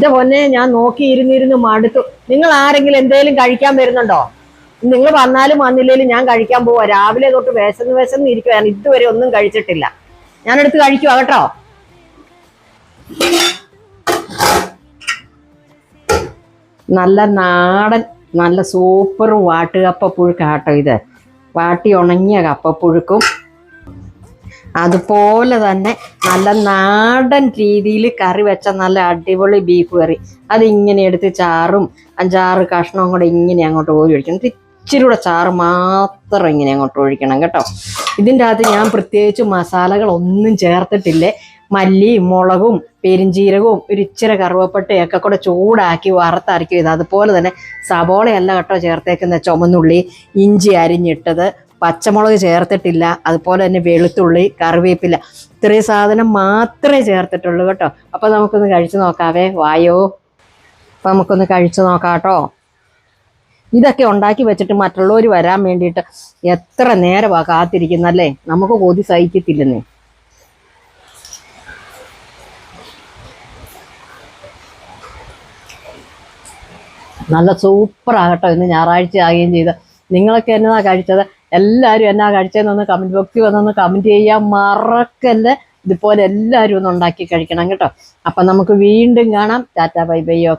എന്റെ പൊന്നെ, ഞാൻ നോക്കി ഇരുന്നിരുന്ന് മടുത്തു. നിങ്ങൾ ആരെങ്കിലും എന്തേലും കഴിക്കാൻ വരുന്നുണ്ടോ? നിങ്ങൾ വന്നാലും വന്നില്ലേലും ഞാൻ കഴിക്കാൻ പോവാ. രാവിലെ തൊട്ട് വിശന്ന് ഇരിക്കുവാണ്. ഇതുവരെ ഒന്നും കഴിച്ചിട്ടില്ല. ഞാനെടുത്ത് കഴിക്കുവാ കേട്ടോ. നല്ല നാടൻ, നല്ല സൂപ്പർ വാട്ടുകപ്പപ്പുഴുക്കാട്ടോ ഇത്. വാട്ടി ഉണങ്ങിയ കപ്പപ്പുഴുക്കും അതുപോലെ തന്നെ നല്ല നാടൻ രീതിയിൽ കറി വെച്ച നല്ല അടിപൊളി ബീഫ് കറി. അതിങ്ങനെ എടുത്ത് ചാറും 5-6 കഷ്ണവും കൂടെ ഇങ്ങനെ അങ്ങോട്ട് കോരി ഒഴിക്കണം. ഇച്ചിരി കൂടെ ചാറ് മാത്രം ഇങ്ങനെ അങ്ങോട്ട് ഒഴിക്കണം കേട്ടോ. ഇതിൻ്റെ അകത്ത് ഞാൻ പ്രത്യേകിച്ച് മസാലകളൊന്നും ചേർത്തിട്ടില്ലേ. മല്ലിയും മുളകും പെരിഞ്ചീരകവും ഒരു ഇച്ചിരി കറുവപ്പട്ടയൊക്കെ കൂടെ ചൂടാക്കി വറുത്തരയ്ക്കും ഇത്. അതുപോലെ തന്നെ സബോളയല്ല കേട്ടോ ചേർത്തേക്കുന്ന, ചുമന്നുള്ളി, ഇഞ്ചി അരിഞ്ഞിട്ടത്, പച്ചമുളക് ചേർത്തിട്ടില്ല. അതുപോലെ തന്നെ വെളുത്തുള്ളി, കറിവേപ്പില, ഇത്രയും സാധനം മാത്രമേ ചേർത്തിട്ടുള്ളൂ കേട്ടോ. അപ്പം നമുക്കൊന്ന് കഴിച്ചു നോക്കാവേ. വായോ, അപ്പം നമുക്കൊന്ന് കഴിച്ചു നോക്കാം കേട്ടോ. ഇതൊക്കെ ഉണ്ടാക്കി വെച്ചിട്ട് മറ്റുള്ളവർ വരാൻ വേണ്ടിയിട്ട് എത്ര നേരമാണ് കാത്തിരിക്കുന്നല്ലേ. നമുക്ക് കൊതി സഹിക്കത്തില്ലെന്നേ. നല്ല സൂപ്പറാകട്ടോ. ഇന്ന് ഞായറാഴ്ച ആകുകയും ചെയ്ത്. നിങ്ങളൊക്കെ എന്നതാ കഴിച്ചത്? എല്ലാവരും എന്നാ കഴിച്ചതെന്നൊന്ന് കമൻറ്റ് ബോക്സിൽ വന്നൊന്ന് കമൻറ്റ് ചെയ്യാൻ മറക്കല്ലേ. ഇതുപോലെ എല്ലാവരും ഒന്ന് ഉണ്ടാക്കി കഴിക്കണം കേട്ടോ. അപ്പം നമുക്ക് വീണ്ടും കാണാം. Tata bye bye. ഓക്കെ.